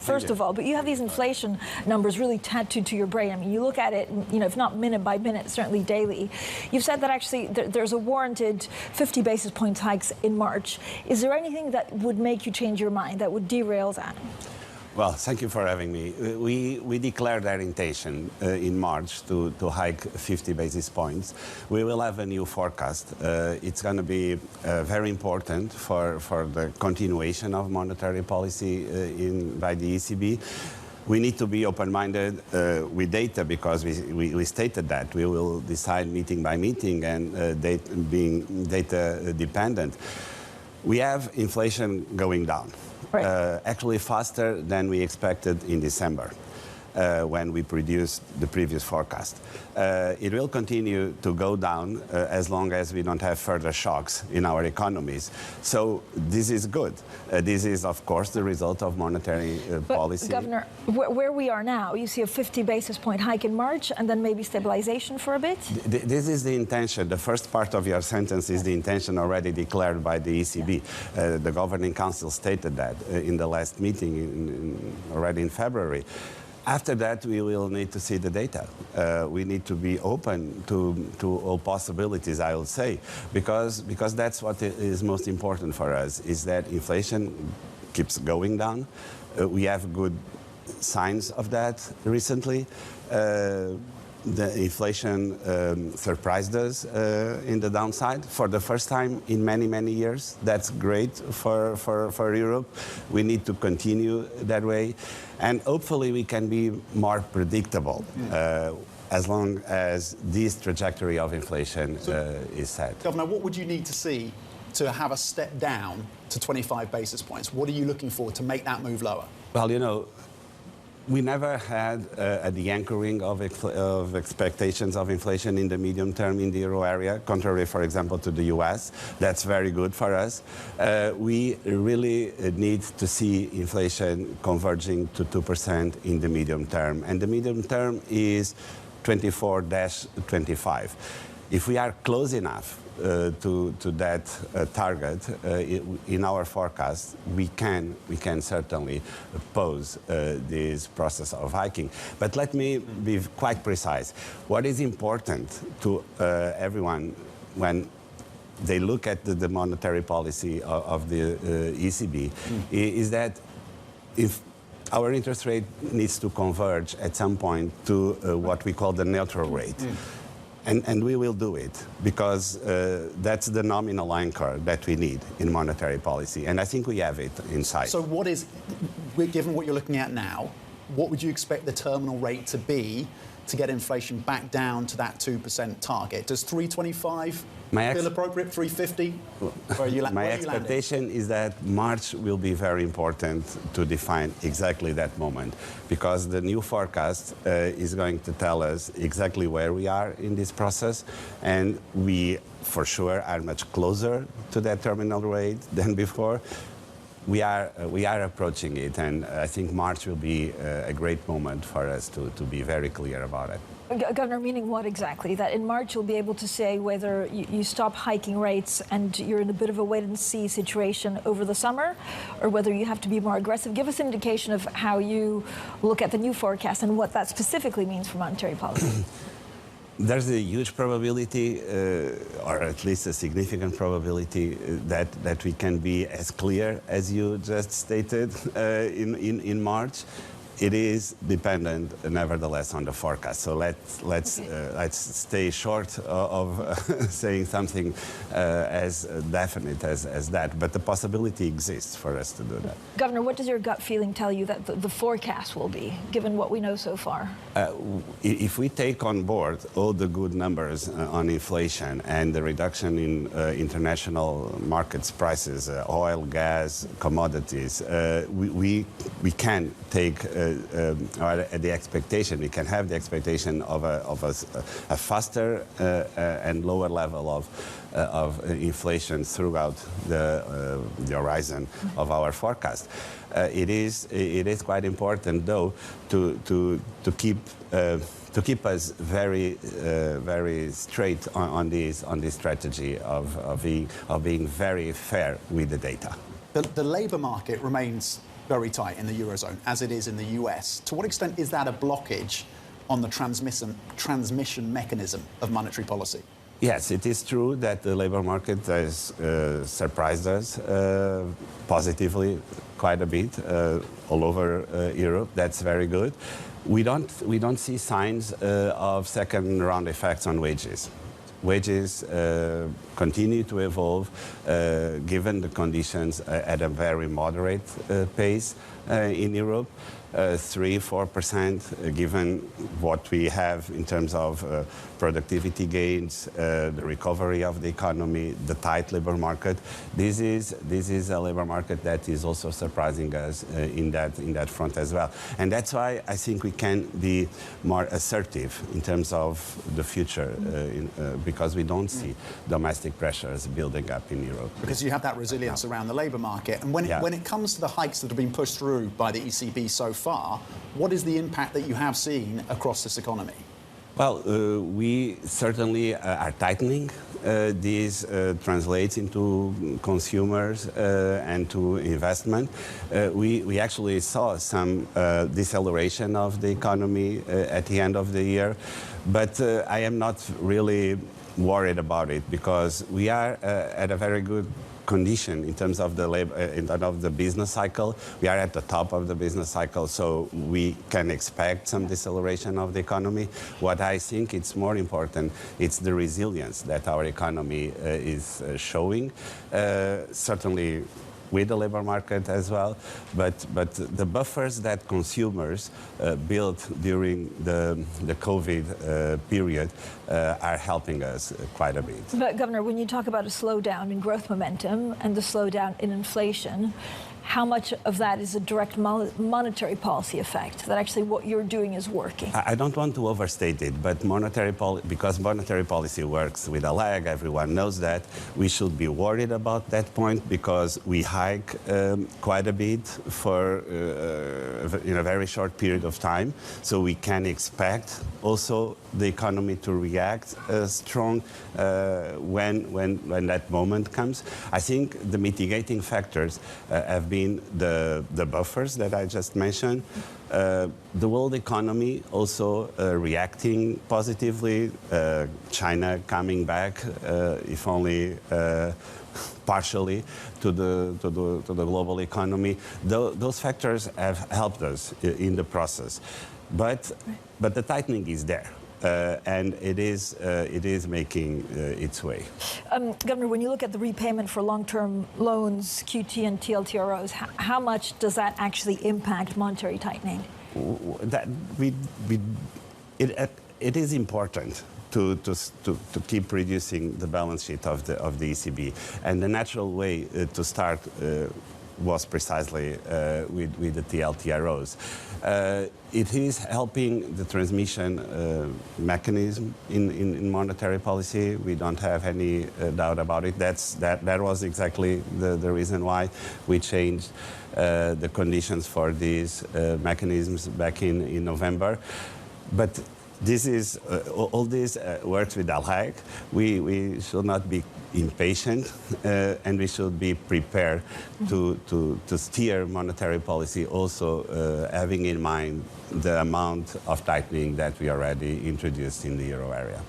First of all, but you have these inflation numbers really tattooed to your brain. I mean, you look at it, if not minute by minute, certainly daily. You've said that actually there's a warranted 50 basis points hikes in March. Is there anything that would make you change your mind, that would derail that? Well, thank you for having me. We declared our intention in March to hike 50 basis points. We will have a new forecast. It's going to be very important for the continuation of monetary policy by the ECB. We need to be open-minded with data because we stated that. We will decide meeting by meeting and being data dependent. We have inflation going down. Right. Actually faster than we expected in December when we produced the previous forecast. It will continue to go down as long as we don't have further shocks in our economies. So this is good. This is, of course, the result of monetary policy. But, Governor, where we are now, you see a 50 basis point hike in March and then maybe stabilization for a bit? This is the intention. The first part of your sentence is the intention already declared by the ECB. Yeah. The Governing Council stated that in the last meeting already in February. After that, we will need to see the data. We need to be open to all possibilities, I will say, because that's what is most important for us, is that inflation keeps going down. We have good signs of that recently. The inflation surprised us in the downside for the first time in many, many years. That's great for Europe. We need to continue that way. And hopefully we can be more predictable as long as this trajectory of inflation is set. Governor, what would you need to see to have a step down to 25 basis points? What are you looking for to make that move lower? Well, we never had the anchoring of expectations of inflation in the medium term in the euro area, contrary, for example, to the US. That's very good for us. We really need to see inflation converging to 2% in the medium term. And the medium term is 24-25. If we are close enough to that target in our forecast, we can certainly oppose this process of hiking. But let me be quite precise. What is important to everyone when they look at the monetary policy of the ECB is that if our interest rate needs to converge at some point to what we call the neutral rate. And we will do it because that's the nominal anchor that we need in monetary policy. And I think we have it in sight. So given what you're looking at now, what would you expect the terminal rate to be to get inflation back down to that 2% target? Does 325 feel appropriate, 350? My expectation is that March will be very important to define exactly that moment, because the new forecast is going to tell us exactly where we are in this process, and we, for sure, are much closer to that terminal rate than before. We are approaching it, and I think March will be a great moment for us to be very clear about it. Governor, meaning what exactly? That in March you'll be able to say whether you stop hiking rates and you're in a bit of a wait-and-see situation over the summer, or whether you have to be more aggressive? Give us an indication of how you look at the new forecast and what that specifically means for monetary policy. There's a huge probability, or at least a significant probability, that we can be as clear as you just stated in March. It is dependent, nevertheless, on the forecast. So let's stay short of saying something as definite as that. But the possibility exists for us to do that. Governor, what does your gut feeling tell you that the forecast will be, given what we know so far? If we take on board all the good numbers on inflation and the reduction in international markets prices, oil, gas, commodities, we can take the expectation. We can have the expectation of a faster and lower level of inflation throughout the horizon of our forecast. It is quite important, though, to keep us very straight on this strategy of being very fair with the data. The labour market remains very tight in the Eurozone, as it is in the US. To what extent is that a blockage on the transmission mechanism of monetary policy? Yes, it is true that the labor market has surprised us positively quite a bit all over Europe. That's very good. We don't see signs of second round effects on wages. Wages continue to evolve given the conditions at a very moderate pace in Europe. 3-4%, given what we have in terms of productivity gains, the recovery of the economy, the tight labor market. This is a labor market that is also surprising us in that front as well. And that's why I think we can be more assertive in terms of the future, because we don't see domestic pressures building up in Europe. Because you have that resilience around the labor market. And when it comes to the hikes that have been pushed through by the ECB so far, what is the impact that you have seen across this economy? Well, we certainly are tightening. This translates into consumers and to investment. We actually saw some deceleration of the economy at the end of the year, but I am not really worried about it because we are at a very good condition in terms of the labor, in terms of the business cycle. We are at the top of the business cycle, so we can expect some deceleration of the economy. What I think it's more important, it's the resilience that our economy is showing. Certainly with the labor market as well, but the buffers that consumers built during the COVID period are helping us quite a bit. But Governor, when you talk about a slowdown in growth momentum and the slowdown in inflation, how much of that is a direct monetary policy effect, that actually what you're doing is working? I don't want to overstate it, but because monetary policy works with a lag, everyone knows that. We should be worried about that point because we hike quite a bit in a very short period of time. So we can expect also the economy to react strong when that moment comes. I think the mitigating factors have been the buffers that I just mentioned, the world economy also reacting positively, China coming back, if only partially, to the global economy. Those factors have helped us in the process, but the tightening is there. And it is making its way. Governor, when you look at the repayment for long-term loans, QT and TLTROs, how much does that actually impact monetary tightening? It is important to keep reducing the balance sheet of the ECB, and the natural way to start was precisely with the TLTROs. It is helping the transmission mechanism in monetary policy. We don't have any doubt about it. That was exactly the reason why we changed the conditions for these mechanisms back in November. But this is all this works with a lag. We should not be impatient, and we should be prepared to steer monetary policy, also having in mind the amount of tightening that we already introduced in the euro area.